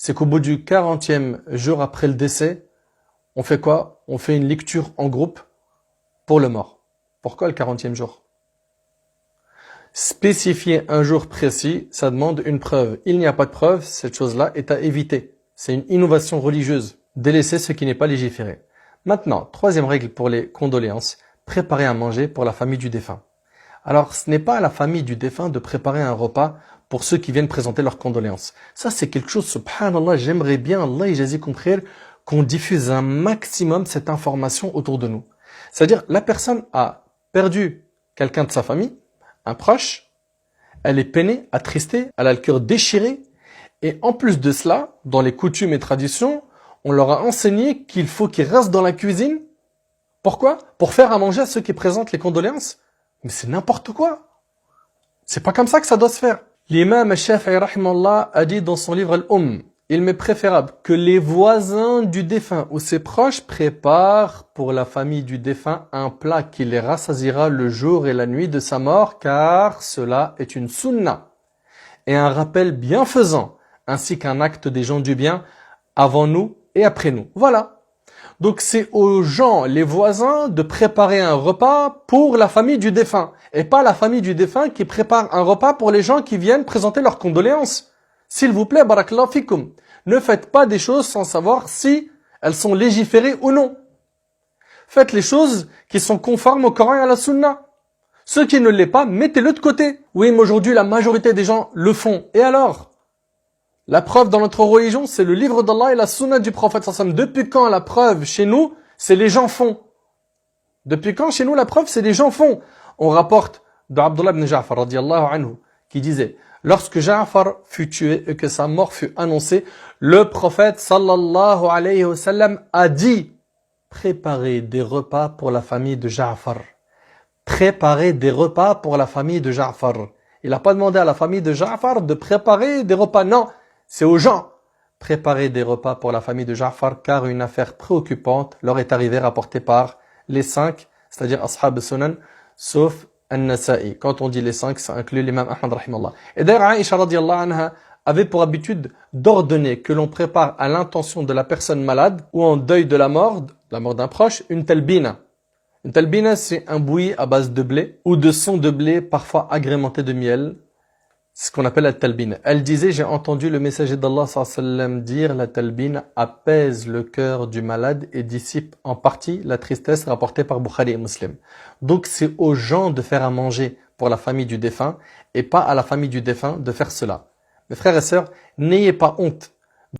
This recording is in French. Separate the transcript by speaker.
Speaker 1: c'est qu'au bout du 40e jour après le décès, on fait quoi? On fait une lecture en groupe pour le mort. Pourquoi le 40e jour? Spécifier un jour précis, ça demande une preuve. Il n'y a pas de preuve, cette chose-là est à éviter. C'est une innovation religieuse. Délaisser ce qui n'est pas légiféré. Maintenant, troisième règle pour les condoléances, préparer à manger pour la famille du défunt. Alors, ce n'est pas à la famille du défunt de préparer un repas pour ceux qui viennent présenter leurs condoléances. Ça, c'est quelque chose, subhanallah, j'aimerais bien, Allah yajazikum khair, qu'on diffuse un maximum cette information autour de nous. C'est-à-dire, la personne a perdu quelqu'un de sa famille, un proche, elle est peinée, attristée, elle a le cœur déchiré, et en plus de cela, dans les coutumes et traditions, on leur a enseigné qu'il faut qu'ils restent dans la cuisine. Pourquoi? Pour faire à manger à ceux qui présentent les condoléances. Mais c'est n'importe quoi. C'est pas comme ça que ça doit se faire. L'imam Shafi'i rahimahullah a dit dans son livre Al-Umm, il m'est préférable que les voisins du défunt ou ses proches préparent pour la famille du défunt un plat qui les rassasiera le jour et la nuit de sa mort, car cela est une sunna et un rappel bienfaisant, ainsi qu'un acte des gens du bien avant nous et après nous. Voilà. Donc c'est aux gens, les voisins, de préparer un repas pour la famille du défunt. Et pas la famille du défunt qui prépare un repas pour les gens qui viennent présenter leurs condoléances. S'il vous plaît, barakallahu fikum, ne faites pas des choses sans savoir si elles sont légiférées ou non. Faites les choses qui sont conformes au Coran et à la Sunna. Ceux qui ne l'est pas, mettez-le de côté. Oui, mais aujourd'hui, la majorité des gens le font. Et alors? La preuve dans notre religion, c'est le livre d'Allah et la sunna du prophète sallallahu alayhi wa sallam. Depuis quand la preuve chez nous, c'est les gens font? Depuis quand chez nous la preuve, c'est les gens font? On rapporte d'Abdullah ibn Ja'far radiyallahu anhu qui disait, lorsque Ja'far fut tué et que sa mort fut annoncée, le prophète sallallahu alayhi wa sallam a dit, préparez des repas pour la famille de Ja'far. Préparez des repas pour la famille de Ja'far. Il n'a pas demandé à la famille de Ja'far de préparer des repas, non. C'est aux gens. Préparer des repas pour la famille de Ja'far, car une affaire préoccupante leur est arrivée rapportée par les 5, c'est-à-dire Ashab al-Sunan, sauf An-Nasa'i. Quand on dit les 5, ça inclut l'imam Ahmad rahimallah. Et d'ailleurs, Aïcha radiyallahu anha avait pour habitude d'ordonner que l'on prépare à l'intention de la personne malade ou en deuil de la mort d'un proche, une talbina. Une talbina, c'est un bouilli à base de blé ou de son de blé, parfois agrémenté de miel. C'est ce qu'on appelle la talbine. Elle disait, j'ai entendu le messager d'Allah sallallahu alayhi wa sallam dire, la talbine apaise le cœur du malade et dissipe en partie la tristesse rapportée par Bukhari et Muslim. Donc c'est aux gens de faire à manger pour la famille du défunt et pas à la famille du défunt de faire cela. Mes frères et sœurs, n'ayez pas honte